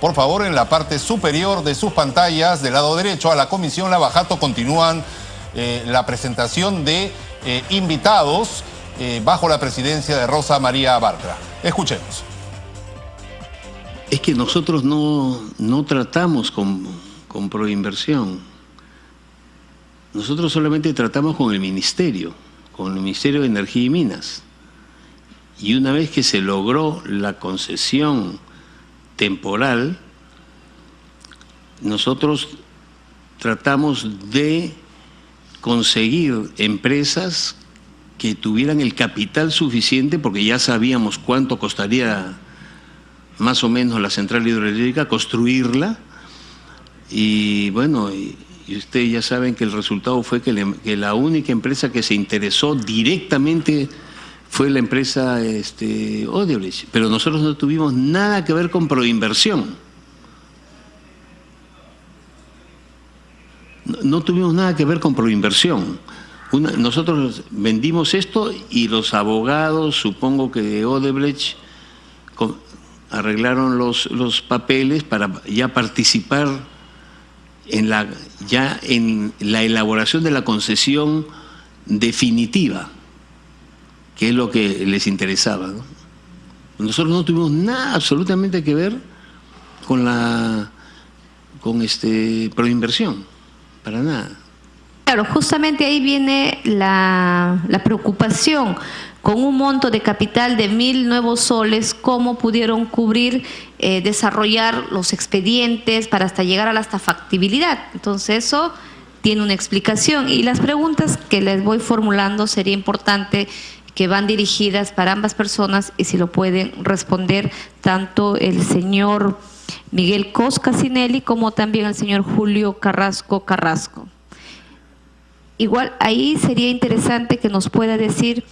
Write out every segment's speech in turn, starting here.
Por favor, en la parte superior de sus pantallas, del lado derecho, a la Comisión Lavajato continúan la presentación de invitados bajo la presidencia de Rosa María Bartra. Escuchemos. Es que nosotros no tratamos con Proinversión. Nosotros solamente tratamos con el Ministerio de Energía y Minas. Y una vez que se logró la concesión temporal, nosotros tratamos de conseguir empresas que tuvieran el capital suficiente, porque ya sabíamos cuánto costaría más o menos la central hidroeléctrica, construirla. Y bueno, y ustedes ya saben que el resultado fue que la única empresa que se interesó directamente fue la empresa Odebrecht, pero nosotros no tuvimos nada que ver con Proinversión. No tuvimos nada que ver con Proinversión. Nosotros vendimos esto y los abogados, supongo que de Odebrecht, arreglaron los papeles para ya participar en la elaboración de la concesión definitiva, que es lo que les interesaba, ¿no? Nosotros no tuvimos nada absolutamente que ver con Proinversión, para nada. Claro, justamente ahí viene la preocupación. Con un monto de capital de 1.000 nuevos soles, ¿cómo pudieron cubrir, desarrollar los expedientes para hasta llegar a la factibilidad? Entonces eso tiene una explicación. Y las preguntas que les voy formulando sería importante que van dirigidas para ambas personas y si lo pueden responder tanto el señor Miguel Cos Casinelli como también el señor Julio Carrasco. Igual ahí sería interesante que nos pueda decir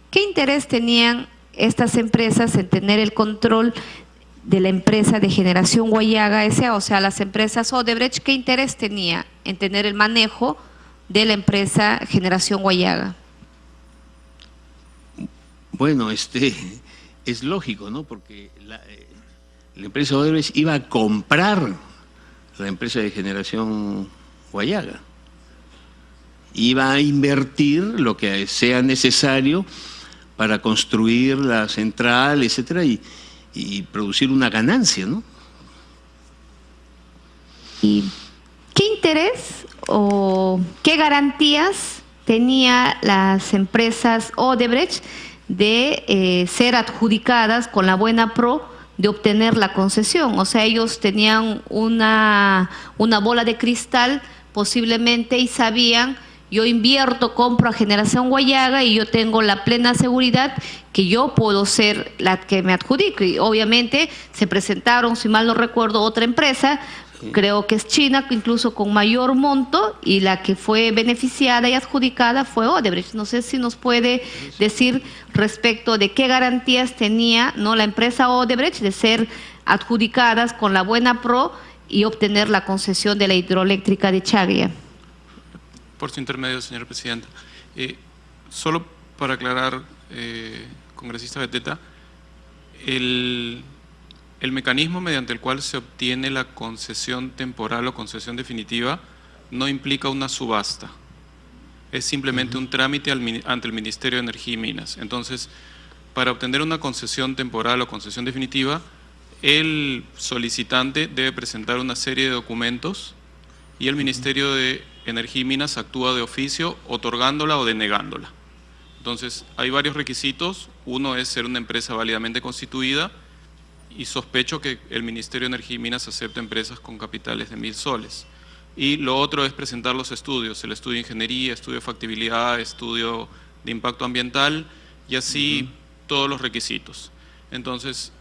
qué interés tenían estas empresas en tener el control de la empresa de Generación Huallaga S.A., o sea, las empresas Odebrecht, qué interés tenía en tener el manejo de la empresa Generación Huallaga. Bueno, es lógico, ¿no? Porque la empresa Odebrecht iba a comprar la empresa de Generación Huallaga. Iba a invertir lo que sea necesario para construir la central, etcétera, y producir una ganancia, ¿no? ¿Y qué interés o qué garantías tenía las empresas Odebrecht de ser adjudicadas con la buena pro de obtener la concesión? O sea, ellos tenían una bola de cristal posiblemente y sabían: yo invierto, compro a Generación Huallaga y yo tengo la plena seguridad que yo puedo ser la que me adjudique. Y obviamente se presentaron, si mal no recuerdo, otra empresa, creo que es China, incluso con mayor monto, y la que fue beneficiada y adjudicada fue Odebrecht. No sé si nos puede decir respecto de qué garantías tenía, ¿no?, la empresa Odebrecht de ser adjudicadas con la buena pro y obtener la concesión de la hidroeléctrica de Chagria. Por su intermedio, señora presidenta. Solo para aclarar, congresista Beteta, el mecanismo mediante el cual se obtiene la concesión temporal o concesión definitiva no implica una subasta. Es simplemente un trámite ante el Ministerio de Energía y Minas. Entonces, para obtener una concesión temporal o concesión definitiva, el solicitante debe presentar una serie de documentos y el Ministerio de Energía y Minas actúa de oficio otorgándola o denegándola. Entonces, hay varios requisitos. Uno es ser una empresa válidamente constituida y sospecho que el Ministerio de Energía y Minas acepta empresas con capitales de 1.000 soles. Y lo otro es presentar los estudios, el estudio de ingeniería, estudio de factibilidad, estudio de impacto ambiental y así todos los requisitos. Entonces,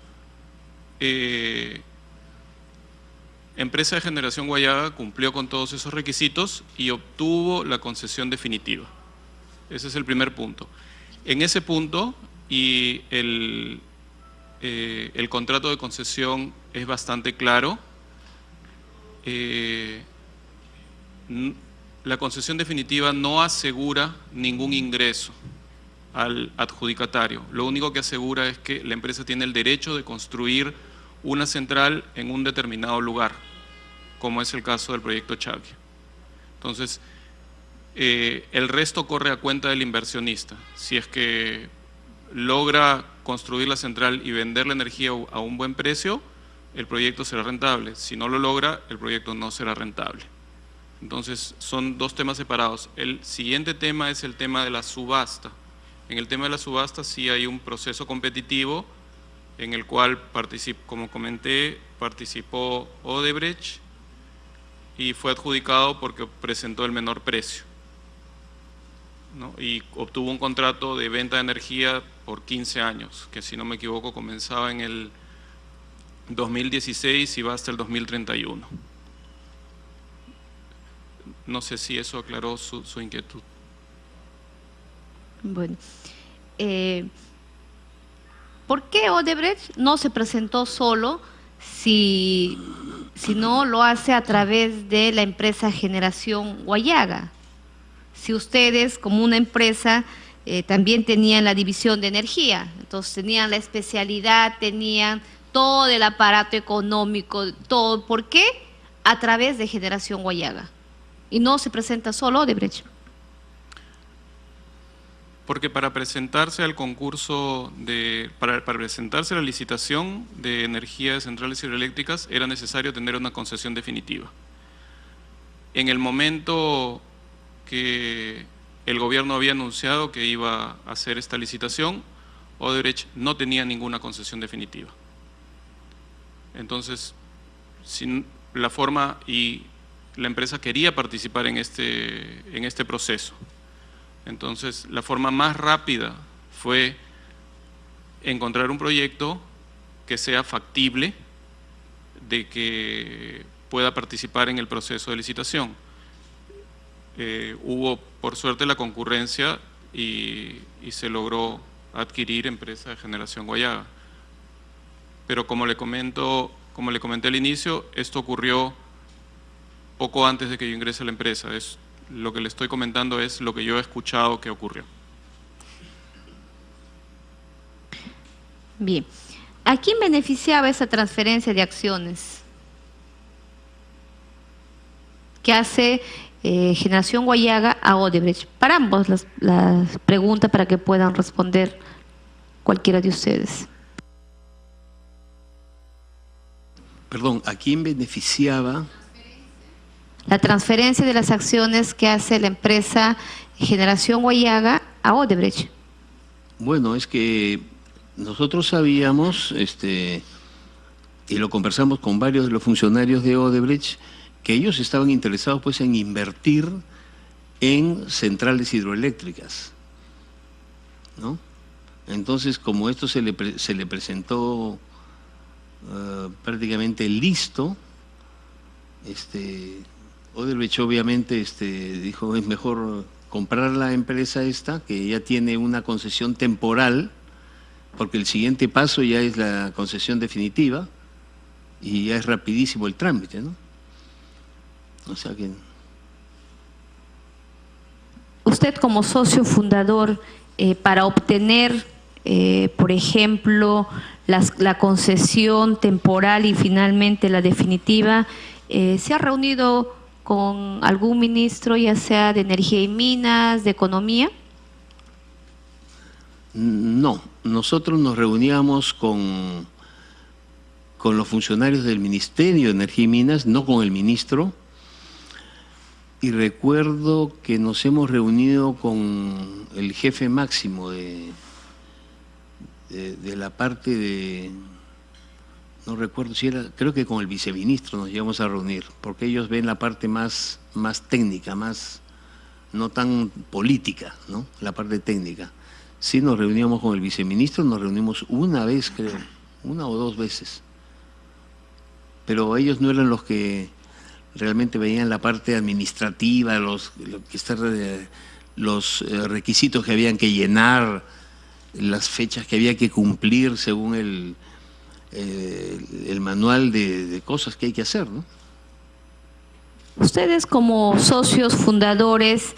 empresa de Generación Huallaga cumplió con todos esos requisitos y obtuvo la concesión definitiva. Ese es el primer punto. En ese punto, y el contrato de concesión es bastante claro, la concesión definitiva no asegura ningún ingreso al adjudicatario. Lo único que asegura es que la empresa tiene el derecho de construir una central en un determinado lugar, como es el caso del proyecto Chacria. Entonces, el resto corre a cuenta del inversionista. Si es que logra construir la central y vender la energía a un buen precio, el proyecto será rentable. Si no lo logra, el proyecto no será rentable. Entonces, son dos temas separados. El siguiente tema es el tema de la subasta. En el tema de la subasta sí hay un proceso competitivo en el cual, como comenté, participó Odebrecht y fue adjudicado porque presentó el menor precio, ¿no? Y obtuvo un contrato de venta de energía por 15 años, que si no me equivoco comenzaba en el 2016 y va hasta el 2031. No sé si eso aclaró su inquietud. Bueno, ¿por qué Odebrecht no se presentó solo si no lo hace a través de la empresa Generación Guayaga? Si ustedes, como una empresa, también tenían la división de energía, entonces tenían la especialidad, tenían todo el aparato económico, todo. ¿Por qué? A través de Generación Guayaga. Y no se presenta solo Odebrecht. Porque para presentarse al concurso, para presentarse a la licitación de energía de centrales hidroeléctricas era necesario tener una concesión definitiva. En el momento que el gobierno había anunciado que iba a hacer esta licitación, Odebrecht no tenía ninguna concesión definitiva. Entonces, la forma y la empresa quería participar en este proceso. Entonces, la forma más rápida fue encontrar un proyecto que sea factible de que pueda participar en el proceso de licitación. Hubo, por suerte, la concurrencia y se logró adquirir empresa de Generación Guayaga. Pero como le comenté al inicio, esto ocurrió poco antes de que yo ingrese a la empresa. Lo que le estoy comentando es lo que yo he escuchado que ocurrió. Bien. ¿A quién beneficiaba esa transferencia de acciones que hace Generación Guayaga a Odebrecht? Para ambos las preguntas para que puedan responder cualquiera de ustedes. Perdón, ¿a quién beneficiaba? La transferencia de las acciones que hace la empresa Generación Guayaga a Odebrecht. Bueno, es que nosotros sabíamos, y lo conversamos con varios de los funcionarios de Odebrecht, que ellos estaban interesados pues en invertir en centrales hidroeléctricas, ¿no? Entonces, como esto se le presentó prácticamente listo, Odebrecht obviamente dijo es mejor comprar la empresa esta, que ya tiene una concesión temporal, porque el siguiente paso ya es la concesión definitiva y ya es rapidísimo el trámite, ¿no? O sea que... Usted como socio fundador, para obtener, por ejemplo, la concesión temporal y finalmente la definitiva, ¿se ha reunido con algún ministro, ya sea de Energía y Minas, de Economía? No, nosotros nos reuníamos con los funcionarios del Ministerio de Energía y Minas, no con el ministro, y recuerdo que nos hemos reunido con el jefe máximo de la parte de... No recuerdo si era, creo que con el viceministro nos llevamos a reunir, porque ellos ven la parte más técnica, no tan política, ¿no? La parte técnica. Sí nos reuníamos con el viceministro, nos reunimos una vez, creo, una o dos veces. Pero ellos no eran los que realmente veían la parte administrativa, los requisitos que habían que llenar, las fechas que había que cumplir según el manual de cosas que hay que hacer, ¿no? Ustedes como socios fundadores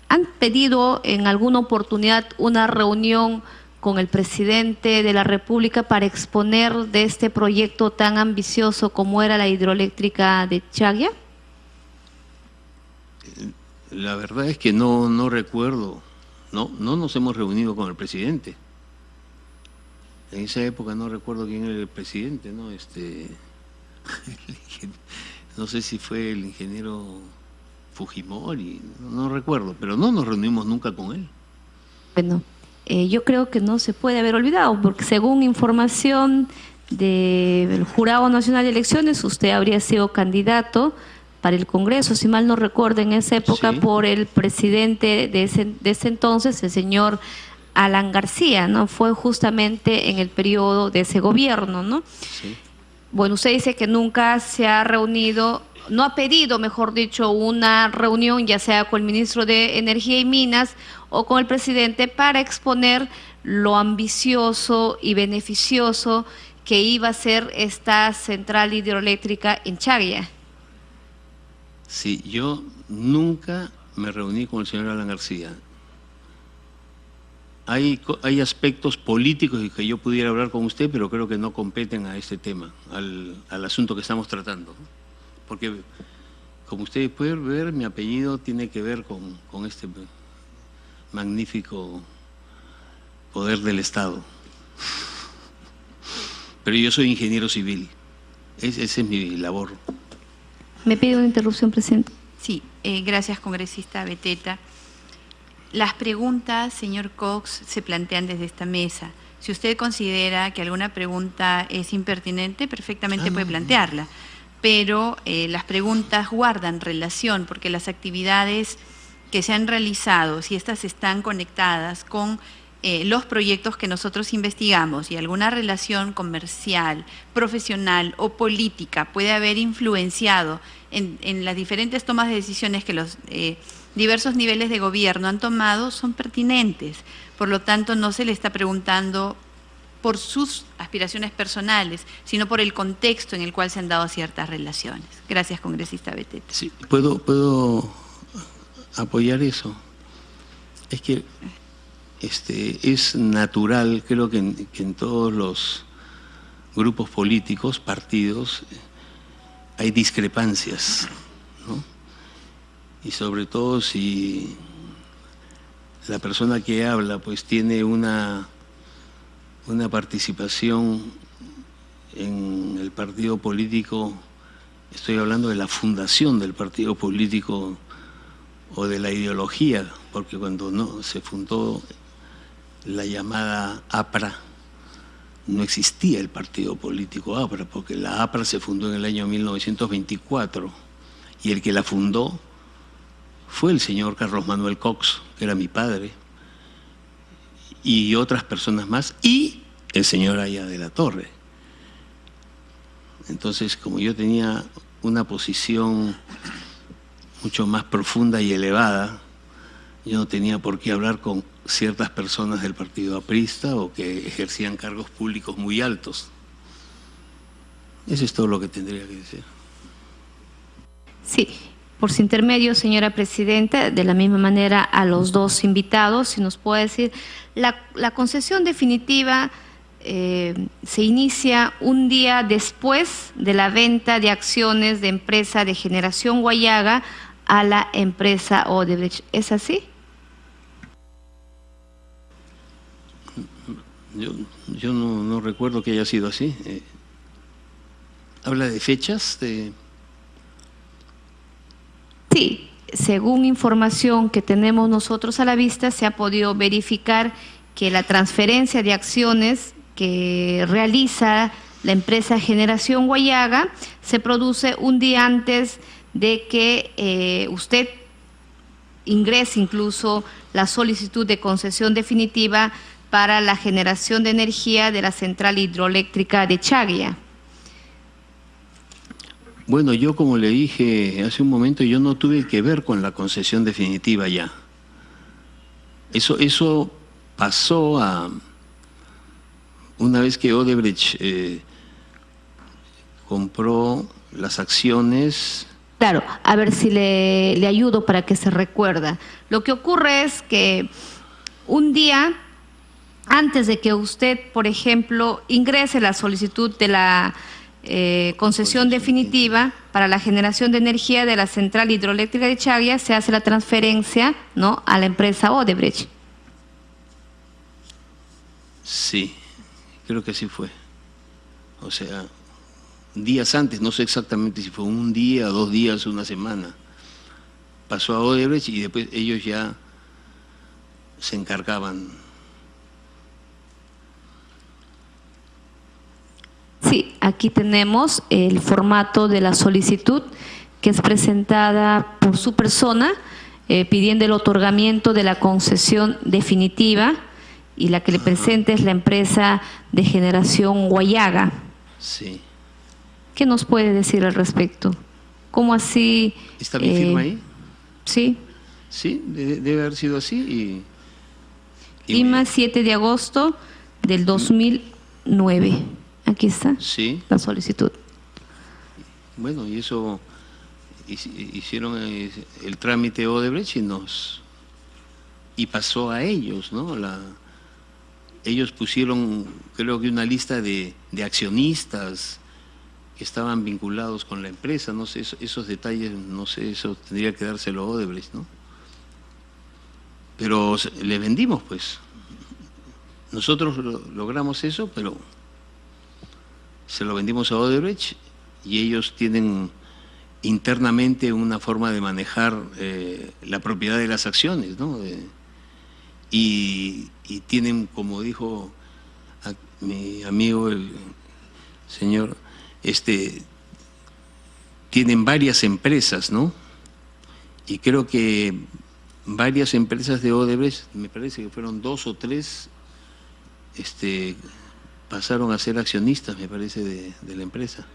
¿han pedido en alguna oportunidad una reunión con el presidente de la República para exponer de este proyecto tan ambicioso como era la hidroeléctrica de Chagua? La verdad es que no recuerdo, no nos hemos reunido con el presidente. En esa época no recuerdo quién era el presidente, ¿no? No sé si fue el ingeniero Fujimori, no recuerdo, pero no nos reunimos nunca con él. Bueno, yo creo que no se puede haber olvidado, porque según información del Jurado Nacional de Elecciones, usted habría sido candidato para el Congreso, si mal no recuerdo, en esa época, sí, por el presidente de ese entonces, el señor Alan García, ¿no? Fue justamente en el periodo de ese gobierno, ¿no? Sí. Bueno, usted dice que nunca se ha reunido, no ha pedido, mejor dicho, una reunión, ya sea con el ministro de Energía y Minas o con el presidente, para exponer lo ambicioso y beneficioso que iba a ser esta central hidroeléctrica en Chagua. Sí, yo nunca me reuní con el señor Alan García. Hay aspectos políticos que yo pudiera hablar con usted, pero creo que no competen a este tema, al asunto que estamos tratando. Porque, como ustedes pueden ver, mi apellido tiene que ver con este magnífico poder del Estado. Pero yo soy ingeniero civil, esa es mi labor. Me pide una interrupción, presidente. Sí, gracias, congresista Beteta. Las preguntas, señor Cox, se plantean desde esta mesa. Si usted considera que alguna pregunta es impertinente, perfectamente puede plantearla. Pero las preguntas guardan relación, porque las actividades que se han realizado, si estas están conectadas con los proyectos que nosotros investigamos y alguna relación comercial, profesional o política puede haber influenciado en las diferentes tomas de decisiones que los diversos niveles de gobierno han tomado, son pertinentes. Por lo tanto, no se le está preguntando por sus aspiraciones personales, sino por el contexto en el cual se han dado ciertas relaciones. Gracias, congresista Beteta. Sí, ¿puedo apoyar eso? Es que es natural, creo que en todos los grupos políticos, partidos, hay discrepancias, ¿no? Y sobre todo si la persona que habla pues tiene una participación en el partido político, estoy hablando de la fundación del partido político o de la ideología, porque cuando no se fundó la llamada APRA, no existía el partido político APRA, porque la APRA se fundó en el año 1924 y el que la fundó fue el señor Carlos Manuel Cox, que era mi padre, y otras personas más, y el señor Aya de la Torre. Entonces, como yo tenía una posición mucho más profunda y elevada, yo no tenía por qué hablar con ciertas personas del partido aprista o que ejercían cargos públicos muy altos. Eso es todo lo que tendría que decir. Sí, por su intermedio, señora presidenta, de la misma manera a los dos invitados, si nos puede decir, la concesión definitiva se inicia un día después de la venta de acciones de empresa de Generación Huallaga a la empresa Odebrecht. ¿Es así? Yo no recuerdo que haya sido así. ¿Habla de fechas? Sí, según información que tenemos nosotros a la vista, se ha podido verificar que la transferencia de acciones que realiza la empresa Generación Huallaga se produce un día antes de que usted ingrese incluso la solicitud de concesión definitiva para la generación de energía de la central hidroeléctrica de Chagua. Bueno, yo como le dije hace un momento, yo no tuve que ver con la concesión definitiva ya. Eso pasó una vez que Odebrecht compró las acciones. Claro, a ver si le ayudo para que se recuerda. Lo que ocurre es que un día antes de que usted, por ejemplo, ingrese la solicitud de la concesión definitiva para la generación de energía de la central hidroeléctrica de Chagua, se hace la transferencia, ¿no?, a la empresa Odebrecht. Sí, creo que así fue. O sea, días antes, no sé exactamente si fue un día, 2 días, una semana. Pasó a Odebrecht y después ellos ya se encargaban. Sí, aquí tenemos el formato de la solicitud que es presentada por su persona pidiendo el otorgamiento de la concesión definitiva, y la que le presenta es la empresa de generación Huallaga. Sí. ¿Qué nos puede decir al respecto? ¿Cómo así? ¿Está mi firma ahí? Sí. Sí, debe haber sido así. Lima, 7 de agosto del 2009. Aquí está, sí, la solicitud. Bueno, y eso hicieron el trámite Odebrecht y pasó a ellos, ¿no? Ellos pusieron, creo que una lista de accionistas que estaban vinculados con la empresa, no sé, esos detalles, no sé, eso tendría que dárselo a Odebrecht, ¿no? Pero le vendimos, pues. Nosotros logramos eso, pero se lo vendimos a Odebrecht y ellos tienen internamente una forma de manejar la propiedad de las acciones, ¿no? Y tienen, como dijo mi amigo el señor, tienen varias empresas, ¿no? Y creo que varias empresas de Odebrecht, me parece que fueron 2 o 3, pasaron a ser accionistas, me parece, de la empresa.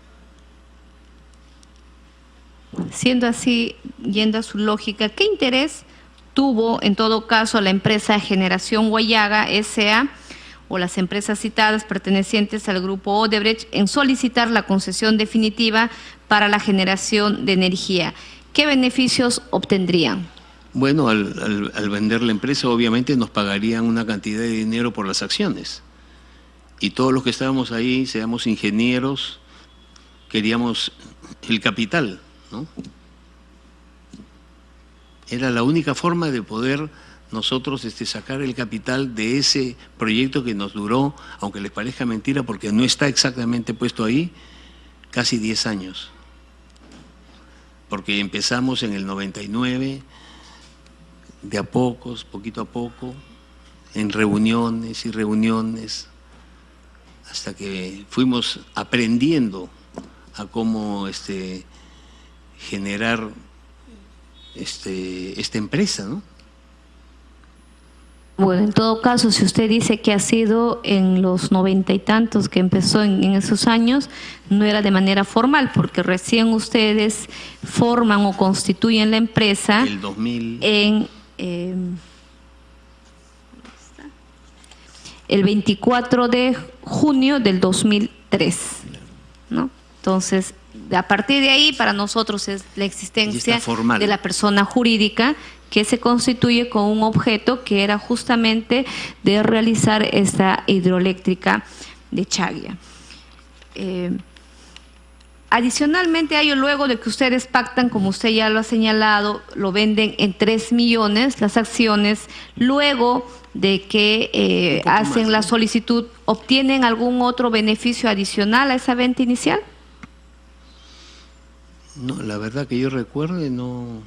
Siendo así, yendo a su lógica, ¿qué interés tuvo en todo caso la empresa Generación Huallaga S.A. o las empresas citadas pertenecientes al grupo Odebrecht en solicitar la concesión definitiva para la generación de energía? ¿Qué beneficios obtendrían? Bueno, al vender la empresa obviamente nos pagarían una cantidad de dinero por las acciones. Y todos los que estábamos ahí, seamos ingenieros, queríamos el capital, ¿no? Era la única forma de poder nosotros sacar el capital de ese proyecto que nos duró, aunque les parezca mentira, porque no está exactamente puesto ahí, casi 10 años. Porque empezamos en el 99, de a pocos, poquito a poco, en reuniones y reuniones, hasta que fuimos aprendiendo a cómo generar esta empresa, ¿no? Bueno, en todo caso, si usted dice que ha sido en los 90 y tantos que empezó en esos años, no era de manera formal, porque recién ustedes forman o constituyen la empresa el 2000. El 24 de junio del 2003, ¿no? Entonces, a partir de ahí, para nosotros es la existencia de la persona jurídica que se constituye con un objeto que era justamente de realizar esta hidroeléctrica de Chagua. Adicionalmente a ello, luego de que ustedes pactan, como usted ya lo ha señalado, lo venden en 3 millones las acciones, luego de que hacen la solicitud, ¿obtienen algún otro beneficio adicional a esa venta inicial? No, la verdad que yo recuerde, no.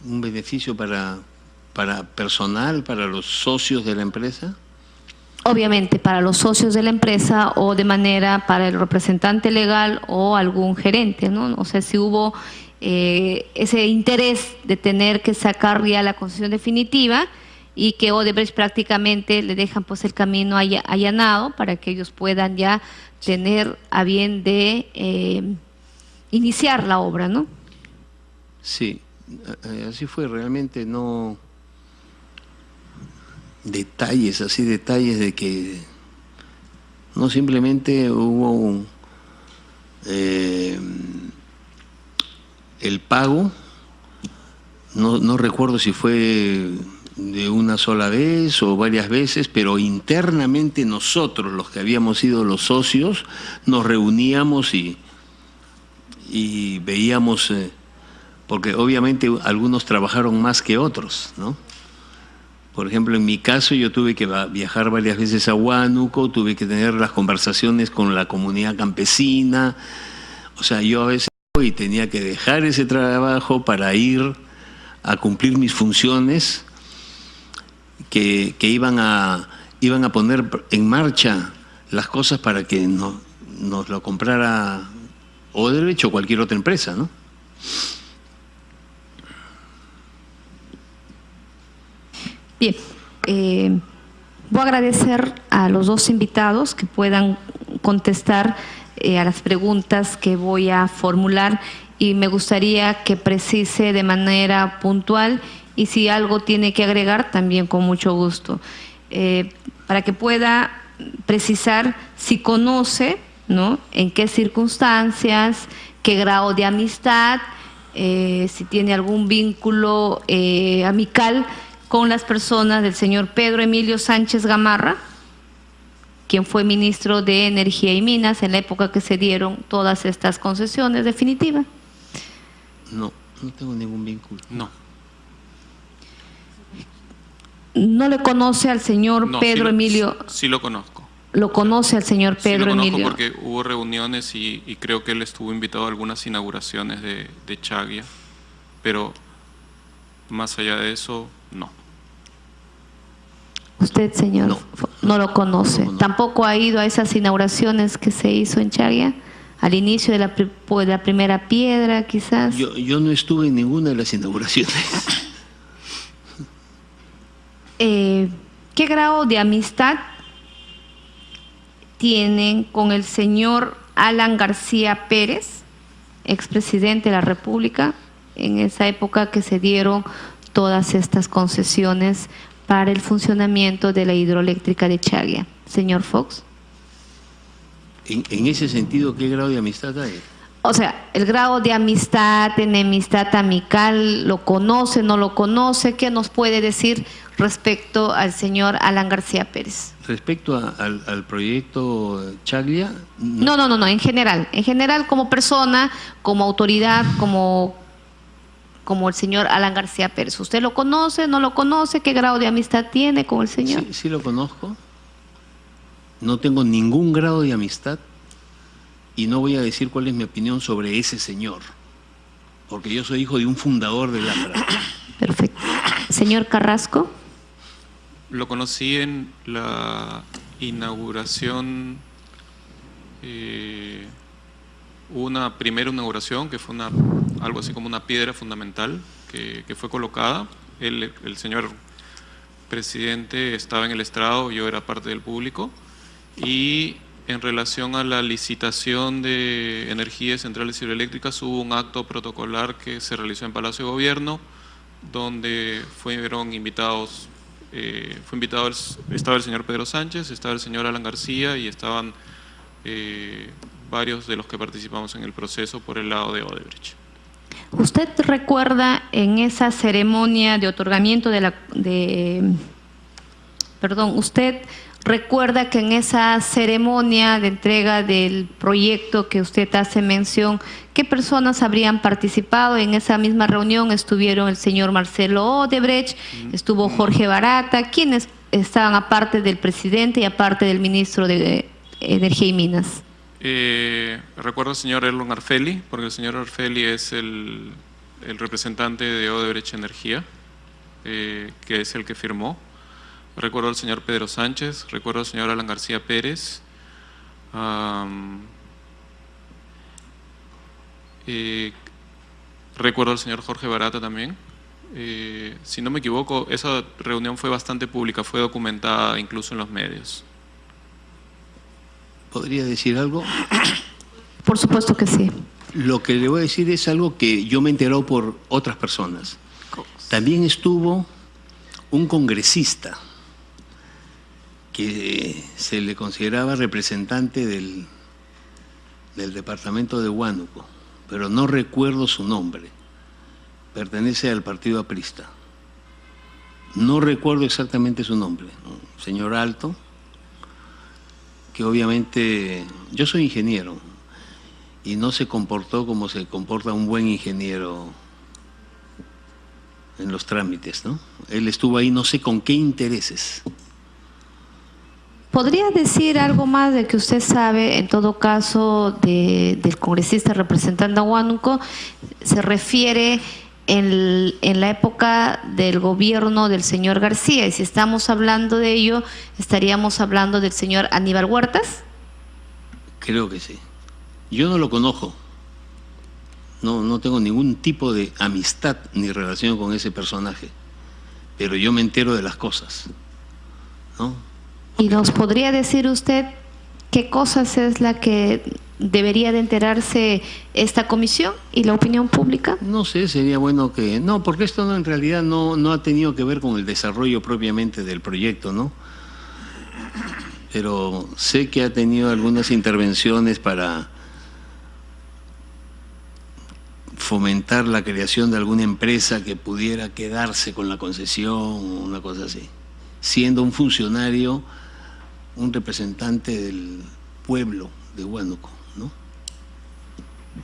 Un beneficio para personal, para los socios de la empresa. Obviamente para los socios de la empresa o de manera para el representante legal o algún gerente, ¿no? O sea, si hubo ese interés de tener que sacar ya la concesión definitiva y que Odebrecht prácticamente le dejan pues el camino allanado para que ellos puedan ya tener a bien de iniciar la obra, ¿no? Sí, así fue, realmente no detalles de que no simplemente hubo el pago, no recuerdo si fue de una sola vez o varias veces, pero internamente nosotros, los que habíamos sido los socios, nos reuníamos y veíamos, porque obviamente algunos trabajaron más que otros, ¿no? Por ejemplo, en mi caso yo tuve que viajar varias veces a Huánuco, tuve que tener las conversaciones con la comunidad campesina, o sea, yo a veces y tenía que dejar ese trabajo para ir a cumplir mis funciones que iban a poner en marcha las cosas para que nos lo comprara Odebrecht o cualquier otra empresa, ¿no? Bien, voy a agradecer a los dos invitados que puedan contestar a las preguntas que voy a formular y me gustaría que precise de manera puntual y si algo tiene que agregar también con mucho gusto, para que pueda precisar si conoce, ¿no?, en qué circunstancias, qué grado de amistad, si tiene algún vínculo amical con las personas del señor Pedro Emilio Sánchez Gamarra, quien fue ministro de Energía y Minas en la época que se dieron todas estas concesiones definitivas. No, no tengo ningún vínculo. No. ¿No le conoce al señor No, Pedro Emilio? Sí lo conozco. ¿Lo conoce al señor Pedro sí lo Emilio? conozco porque hubo reuniones y creo que él estuvo invitado a algunas inauguraciones de Chaglia, pero más allá de eso, no. Usted, señor, no lo conoce. No. ¿Tampoco ha ido a esas inauguraciones que se hizo en Chaglia? Al inicio de la primera piedra, quizás. Yo no estuve en ninguna de las inauguraciones. ¿Qué grado de amistad tienen con el señor Alan García Pérez, expresidente de la República, en esa época que se dieron todas estas concesiones para el funcionamiento de la hidroeléctrica de Chaglia? Señor Fox. En ese sentido, ¿qué grado de amistad hay? O sea, el grado de amistad, enemistad amical, ¿lo conoce, no lo conoce? ¿Qué nos puede decir respecto al señor Alan García Pérez? Respecto al proyecto Chaglia… No, en general como persona, como autoridad, como el señor Alan García Pérez. ¿Usted lo conoce, no lo conoce? ¿Qué grado de amistad tiene con el señor? Sí lo conozco. No tengo ningún grado de amistad y no voy a decir cuál es mi opinión sobre ese señor, porque yo soy hijo de un fundador de Lámpara. Perfecto. Señor Carrasco. Lo conocí en la inauguración, una primera inauguración que fue algo así como una piedra fundamental que fue colocada. El señor presidente estaba en el estrado, yo era parte del público, y en relación a la licitación de energías centrales hidroeléctricas hubo un acto protocolar que se realizó en Palacio de Gobierno, donde fueron invitados, estaba el señor Pedro Sánchez, estaba el señor Alan García y estaban varios de los que participamos en el proceso por el lado de Odebrecht. ¿Usted recuerda en esa ceremonia de otorgamiento usted recuerda que en esa ceremonia de entrega del proyecto que usted hace mención, qué personas habrían participado? En esa misma reunión estuvieron el señor Marcelo Odebrecht, estuvo Jorge Barata, ¿quiénes estaban aparte del presidente y aparte del ministro de Energía y Minas? Recuerdo al señor Erlon Arfeli, porque el señor Arfeli es el representante de Odebrecht Energía, que es el que firmó. Recuerdo al señor Pedro Sánchez, recuerdo al señor Alan García Pérez, recuerdo al señor Jorge Barata también. Si no me equivoco, esa reunión fue bastante pública, fue documentada incluso en los medios. ¿Podría decir algo? Por supuesto que sí. Lo que le voy a decir es algo que yo me he enterado por otras personas. También estuvo un congresista que se le consideraba representante del departamento de Huánuco, pero no recuerdo su nombre. Pertenece al partido aprista. no recuerdo exactamente su nombre, un señor alto, que obviamente, yo soy ingeniero, y no se comportó como se comporta un buen ingeniero en los trámites, ¿no? Él estuvo ahí no sé con qué intereses. ¿Podría decir algo más de que usted sabe, en todo caso, del congresista representante a Huánuco? Se refiere en la época del gobierno del señor García, y si estamos hablando de ello, ¿estaríamos hablando del señor Aníbal Huertas? Creo que sí. Yo no lo conozco. No tengo ningún tipo de amistad ni relación con ese personaje, pero yo me entero de las cosas, ¿no? ¿Y nos podría decir usted qué cosas es la que debería de enterarse esta comisión y la opinión pública? No sé, sería bueno que... No, porque esto en realidad no ha tenido que ver con el desarrollo propiamente del proyecto, ¿no? Pero sé que ha tenido algunas intervenciones para fomentar la creación de alguna empresa que pudiera quedarse con la concesión o una cosa así, siendo un funcionario, un representante del pueblo de Huánuco, ¿no?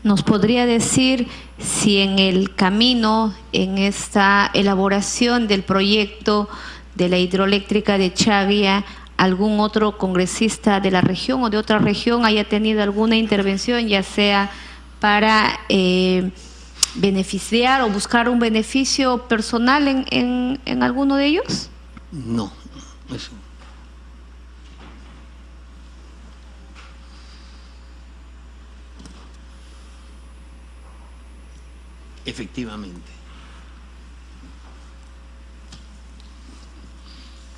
¿Nos podría decir si en el camino, en esta elaboración del proyecto de la hidroeléctrica de Chagria, algún otro congresista de la región o de otra región haya tenido alguna intervención, ya sea para beneficiar o buscar un beneficio personal en alguno de ellos? No, eso. Efectivamente.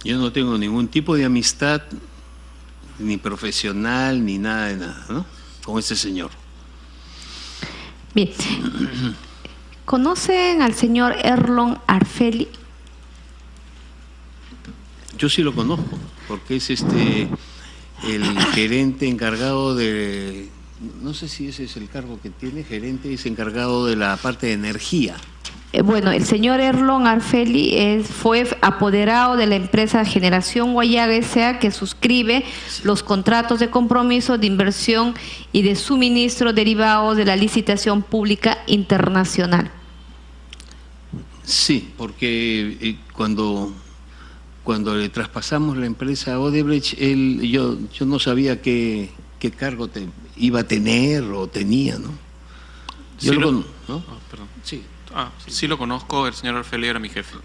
Yo no tengo ningún tipo de amistad, ni profesional, ni nada de nada, ¿no? Con este señor. Bien. ¿Conocen al señor Erlon Arfeli? Yo sí lo conozco, porque es el gerente encargado de... No sé si ese es el cargo que tiene, gerente es encargado de la parte de energía. Bueno, el señor Erlon Arfeli fue apoderado de la empresa Generación Guayaga S.A., que suscribe los contratos de compromiso de inversión y de suministro derivados de la licitación pública internacional. Sí, porque cuando le traspasamos la empresa a Odebrecht, yo no sabía qué cargo iba a tener o tenía, ¿no? Yo Sí ¿no? perdón. Sí. Sí lo conozco, el señor Arfeli era mi jefe,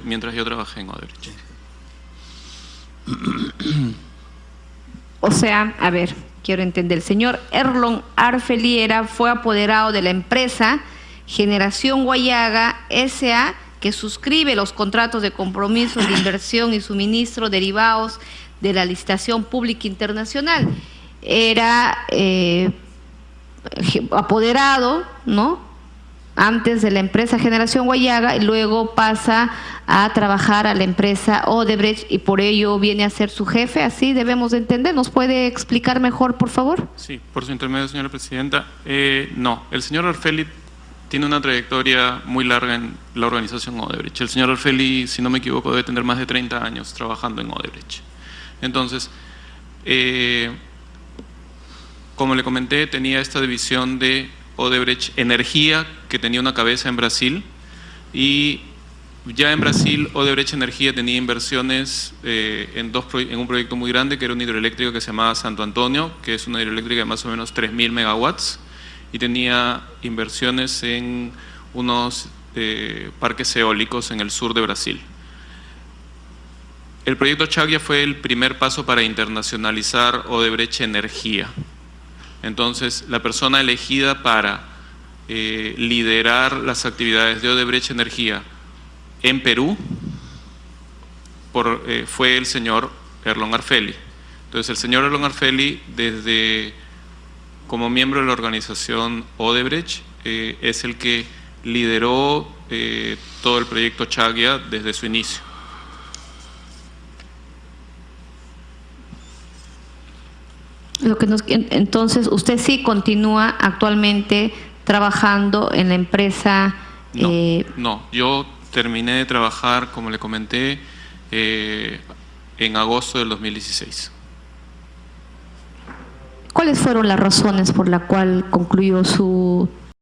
mientras yo trabajé en Odebrecht. O sea, a ver, quiero entender, el señor Erlon Arfeli fue apoderado de la empresa Generación Guayaga S.A., que suscribe los contratos de compromiso de inversión y suministro derivados de la licitación pública internacional. Era apoderado, ¿no?, antes de la empresa Generación Guayaga, y luego pasa a trabajar a la empresa Odebrecht y por ello viene a ser su jefe. Así debemos de entender. ¿Nos puede explicar mejor, por favor? Sí, por su intermedio, señora presidenta. No, el señor Arfeli tiene una trayectoria muy larga en la organización Odebrecht. El señor Arfeli, si no me equivoco, debe tener más de 30 años trabajando en Odebrecht. Entonces, como le comenté, tenía esta división de Odebrecht Energía, que tenía una cabeza en Brasil, y ya en Brasil Odebrecht Energía tenía inversiones en un proyecto muy grande, que era una hidroeléctrica que se llamaba Santo Antonio, que es una hidroeléctrica de más o menos 3.000 megawatts, y tenía inversiones en unos parques eólicos en el sur de Brasil. El proyecto Chagria fue el primer paso para internacionalizar Odebrecht Energía. Entonces, la persona elegida para liderar las actividades de Odebrecht Energía en Perú fue el señor Erlon Arfeli. Entonces, el señor Erlon Arfeli, como miembro de la organización Odebrecht, es el que lideró todo el proyecto Chagria desde su inicio. Entonces, usted sí continúa actualmente trabajando en la empresa. No, yo terminé de trabajar, como le comenté, en agosto del 2016. ¿Cuáles fueron las razones por la cual concluyó su